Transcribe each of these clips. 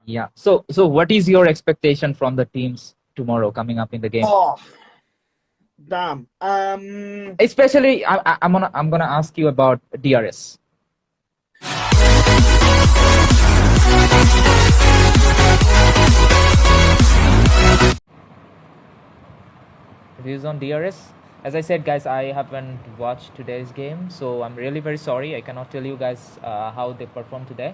Yeah. So what is your expectation from the teams tomorrow coming up in the game? Oh, damn. Especially, I'm gonna ask you about DRS. Views on DRS. As I said, guys, I haven't watched today's game, so I'm really very sorry. I cannot tell you guys how they performed today,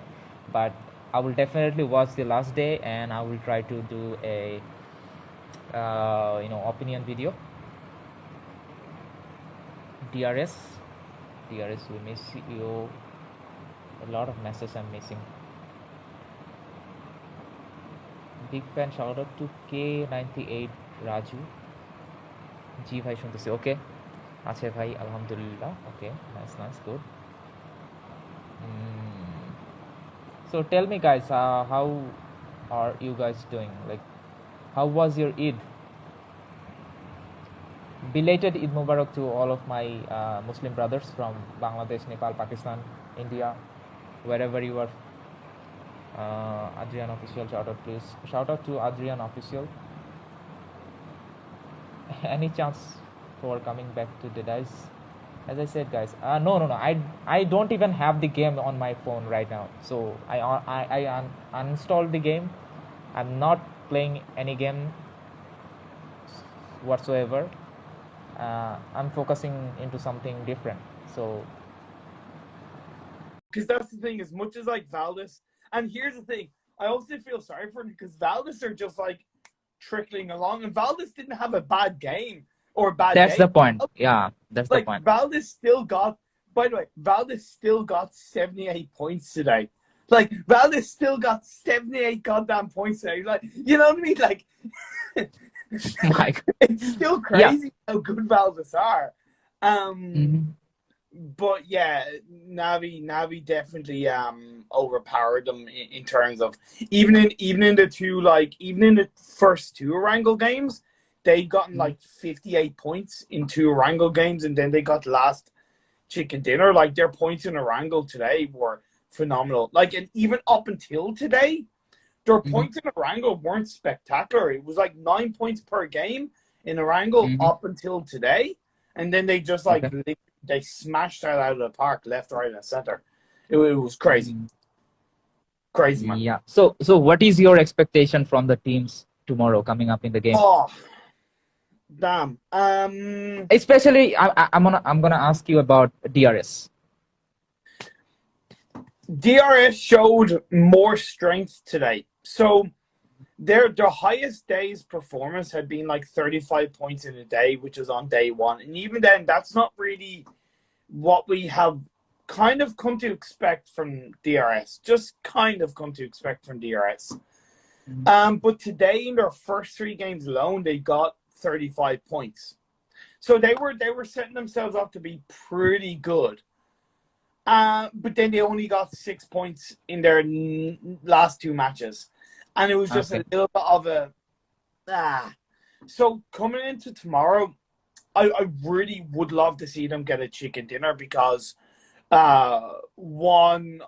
but I will definitely watch the last day, and I will try to do a opinion video. DRS, we miss you. A lot of messages I'm missing. Big fan, shout out to K98 Raju. জি ভাই শুনতেছি ওকে আছে ভাই আলহামদুলিল্লাহ okay nice good so tell me guys how are you guys doing, like how was your Eid? Belated Eid Mubarak to all of my Muslim brothers from Bangladesh, Nepal, Pakistan, India, wherever you are. Adrian official, shout out please, shout out to Adrian official. Any chance for coming back to the dice? As I said, guys, no, I don't even have the game on my phone right now, so I uninstalled the game. I'm not playing any game whatsoever. I'm focusing into something different, so because that's the thing, as much as like Valdez, and here's the thing, I also feel sorry for him because Valdez are just like trickling along, and Valdez didn't have a bad game or a bad that's day. the point. Yeah, that's like, the point. Valdez still got, by the way, Valdez still got 78 points today. Like, Valdez still got 78 goddamn points today. Like, you know what I mean? Like, it's still crazy how good Valdez are. But yeah, Navi definitely overpowered them in terms of even in the two, like even in the first two Wrangle games, they gotten like 58 points in two Wrangle games, and then they got last chicken dinner. Like, their points in a Wrangle today were phenomenal. Like, and even up until today, their points in a Wrangle weren't spectacular. It was like 9 points per game in a Wrangle up until today, and then they just like they smashed that out of the park, left, right, and center. It was crazy. Crazy, man. Yeah. So what is your expectation from the teams tomorrow coming up in the game? Oh, damn. Especially, I'm gonna ask you about DRS. DRS showed more strength today. So their highest day's performance had been like 35 points in a day, which was on day one. And even then, that's not really what we have kind of come to expect from DRS. Just kind of come to expect from DRS. But today, in their first three games alone, they got 35 points. So they were setting themselves up to be pretty good. But then they only got 6 points in their last two matches. And it was just a little bit of a So coming into tomorrow, I really would love to see them get a chicken dinner because one,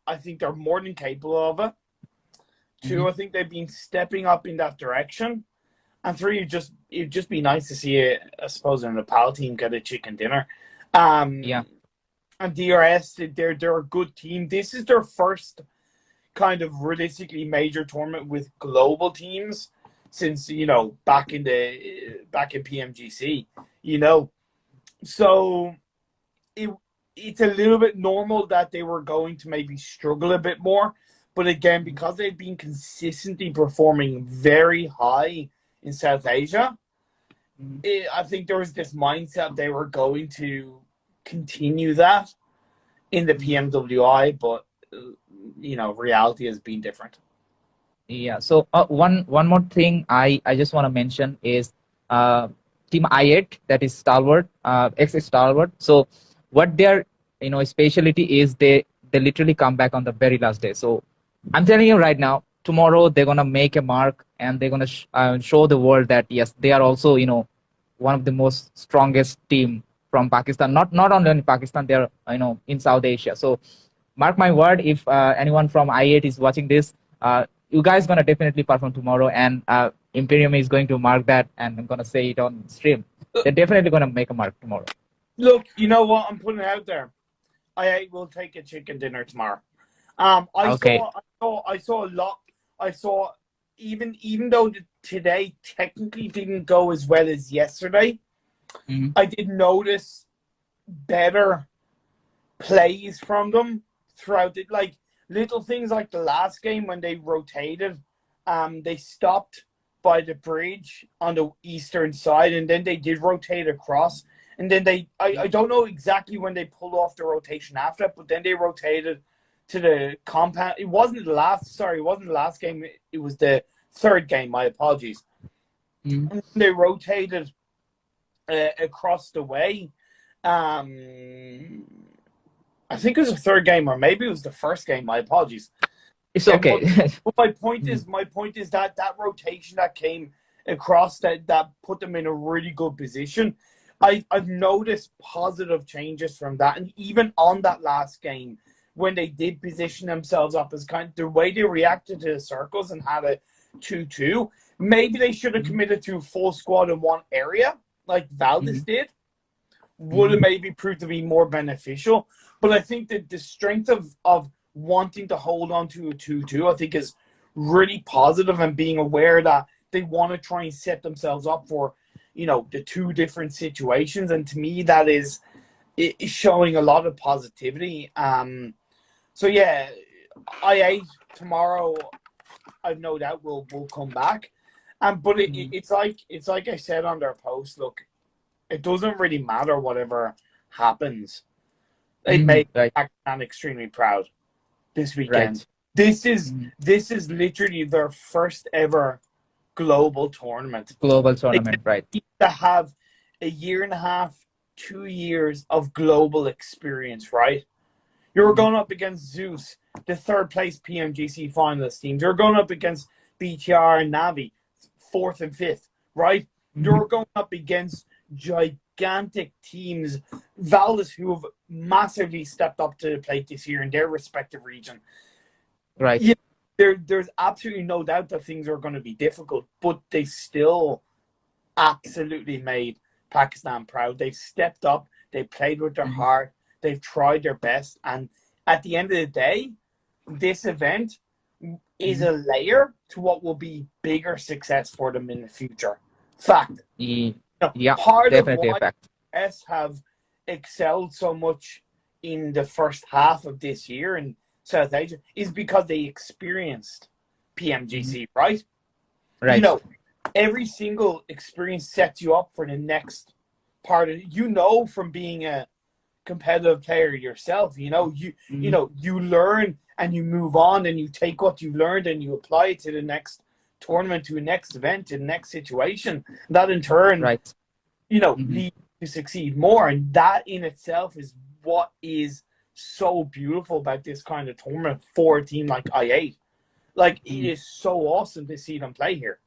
I think they're more than capable of it. Two, I think they've been stepping up in that direction. And three, it'd just be nice to see I suppose a Nepal team get a chicken dinner. And DRS, they're a good team. This is their first kind of realistically major tournament with global teams since, back in PMGC, So it's a little bit normal that they were going to maybe struggle a bit more. But again, because they've been consistently performing very high in South Asia, I think there was this mindset they were going to continue that in the PMWI, but reality has been different. Yeah. So one more thing I just want to mention is Team I8, that is Stalwart, ex-Stalwart. So what their specialty is, they literally come back on the very last day. So I'm telling you right now, tomorrow they're gonna make a mark, and they're gonna show the world that yes, they are also one of the most strongest team from Pakistan. Not only in Pakistan, they're in South Asia. So mark my word, if anyone from I8 is watching this, you guys gonna definitely perform tomorrow, and Imperium is going to mark that, and I'm gonna say it on stream. They're definitely gonna make a mark tomorrow. Look, you know what? I'm putting it out there. I will take a chicken dinner tomorrow. I saw a lot. I saw even though today technically didn't go as well as yesterday, I did notice better plays from them throughout it. Like little things like the last game when they rotated, they stopped by the bridge on the eastern side, and then they did rotate across. And then I don't know exactly when they pulled off the rotation after that, but then they rotated to the compound. It wasn't the last game. It was the third game. My apologies. And they rotated across the way. I think it was the third game, or maybe it was the first game. My apologies. It's okay. But my point is that rotation that came across that put them in a really good position. I've noticed positive changes from that, and even on that last game when they did position themselves up as kind of the way they reacted to the circles and had a 2-2, maybe they should have committed to full squad in one area like Valdez did. Would have maybe proved to be more beneficial. But I think that the strength of wanting to hold on to a 2-2, I think, is really positive, and being aware that they want to try and set themselves up for, the two different situations. And to me, that is showing a lot of positivity. So yeah, I8 tomorrow, I've no doubt will come back. But it's like I said on their post, look, it doesn't really matter whatever happens. They made Pakistan extremely proud this weekend. Right. This is literally their first ever global tournament. Right. To have a year and a half, 2 years of global experience, right? You're going up against Zeus, the third place PMGC finalist teams. You're going up against BTR and Navi, 4th and 5th, right? You're going up against gigantic teams, Valdez, who have massively stepped up to the plate this year in their respective region. Right. There's absolutely no doubt that things are going to be difficult, but they still absolutely made Pakistan proud. They've stepped up. They played with their heart. They've tried their best. And at the end of the day, this event is a layer to what will be bigger success for them in the future. Fact. Part of why S have excelled so much in the first half of this year in South Asia is because they experienced PMGC, right? Right. Every single experience sets you up for the next part of it. From being a competitive player yourself, you learn and you move on, and you take what you've learned and you apply it to the next tournament, to the next event, to the next situation. That in turn, leads to succeed more. And that in itself is what is so beautiful about this kind of tournament for a team like I8. Like, it is so awesome to see them play here.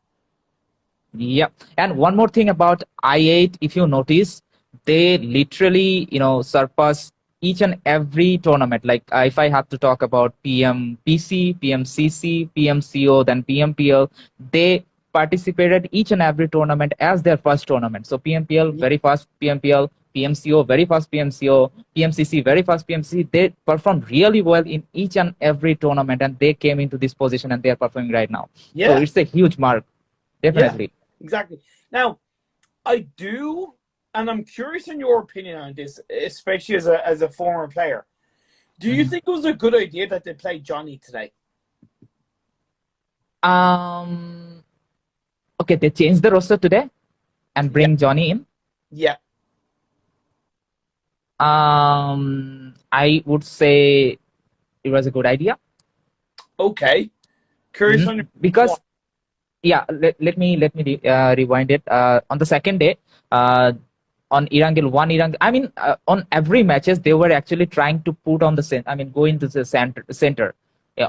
Yeah. And one more thing about I8, if you notice, they literally, surpass each and every tournament. Like if I have to talk about PMPC, PMCC, PMCO, then PMPL, they participated each and every tournament as their first tournament. So PMPL, very fast PMPL, PMCO, very fast PMCO, PMCC, very fast PMCC. They performed really well in each and every tournament, and they came into this position and they are performing right now. Yeah. So it's a huge mark. Definitely. Yeah, exactly. Now, I do, and I'm curious in your opinion on this, especially as a former player. Do you think it was a good idea that they played Johnny today? Okay, they changed the roster today and bring Johnny in. Yeah. I would say it was a good idea. Okay. Curious on your because let me rewind it. On the second day, on Erangel, I mean, on every matches they were actually trying to put on the go into the center.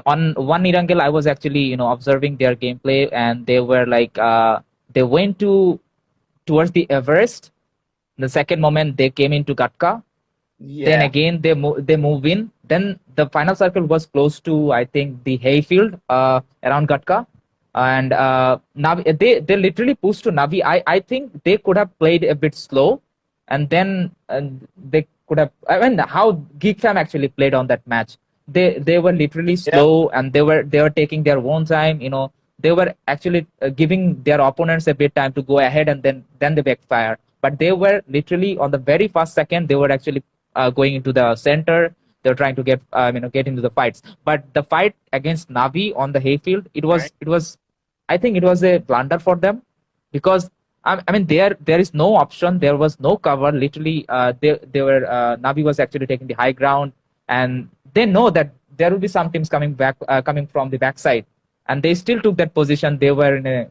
On one Erangel, I was actually observing their gameplay, and they were like they went towards the Everest. The second moment they came into Gatka. Yeah. Then again they move in. then the final circle was close to, I think, the hayfield around Gatka. And Navi, they literally pushed to Navi. I think they could have played a bit slow, and then they could have. I mean, how GeekFam actually played on that match. They were literally Yeah. slow, and they were taking their own time. You know, they were actually giving their opponents a bit time to go ahead, and then they backfire. But they were literally on the very first second. They were actually going into the center. They were trying to get into the fights. But the fight against Navi on the hayfield, Right. it was I think it was a blunder for them, because I mean there is no option. There was no cover. Literally, they were Navi was actually taking the high ground, and they know that there will be some teams coming from the backside, and they still took that position. They were in a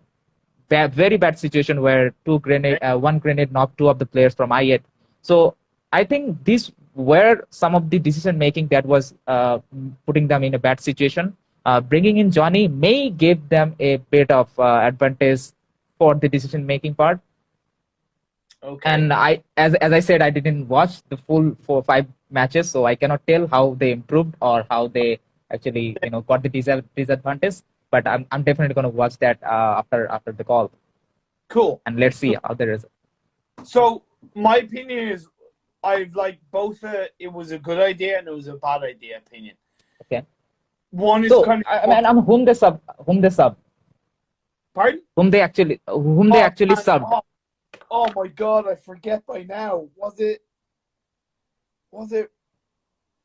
very bad situation where one grenade knocked two of the players from I8. So I think these were some of the decision making that was putting them in a bad situation. Bringing in Johnny may give them a bit of advantage for the decision making part. Okay. And as I said, I didn't watch the full 4-5 matches, so I cannot tell how they improved or how they actually got the disadvantage. But I'm definitely going to watch that after the call. Cool. And let's see how there is. So my opinion is, I've like both. It was a good idea and it was a bad idea. Opinion. Okay. One is So kind of. I'm whom they sub. Pardon? Whom they actually subbed. Oh my god! I forget by now. Was it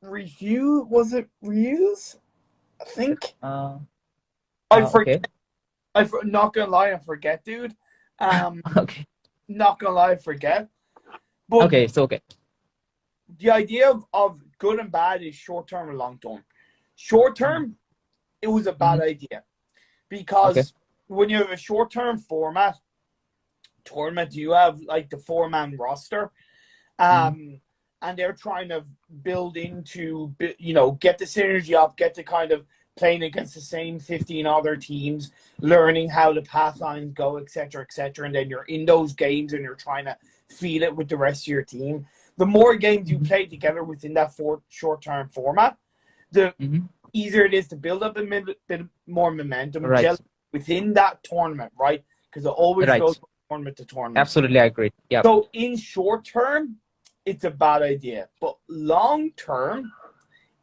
review? Was it reuse? I think. I forget. Okay. I'm not gonna lie, I forget, dude. Okay. Not gonna lie, I forget. But okay, so okay. The idea of good and bad is short term and long term. Short term, it was a bad idea, because when you have a short term tournament, you have like the 4-man roster, and they're trying to build into, get the synergy up, get the kind of playing against the same 15 other teams, learning how the path lines go, etc., etc. And then you're in those games and you're trying to feel it with the rest of your team. The more games you play together within that short-term format, the easier it is to build up a bit more momentum within that tournament, right? Because it always goes from tournament to tournament. Absolutely, I agree. Yeah. So in short term, it's a bad idea, but long term,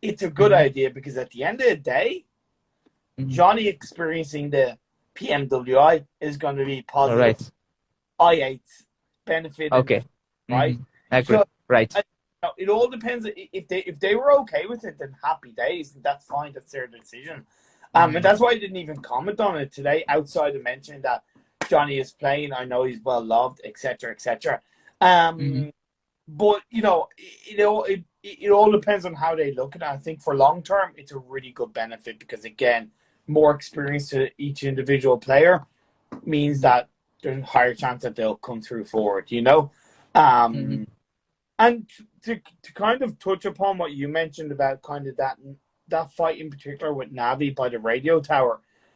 it's a good idea, because at the end of the day, Johnny experiencing the PMWI is going to be positive. I8's benefited. Okay. Right. I agree. It all depends. If they were okay with it, then happy days. That's fine. That's their decision. And that's why I didn't even comment on it today, outside of mentioning that Johnny is playing. I know he's well loved, etc., etc. But it all depends on how they look at it. I think for long term, it's a really good benefit, because again, more experience to each individual player means that there's a higher chance that they'll come through forward. And to kind of touch upon what you mentioned about kind of that fight in particular with Navi by the radio tower,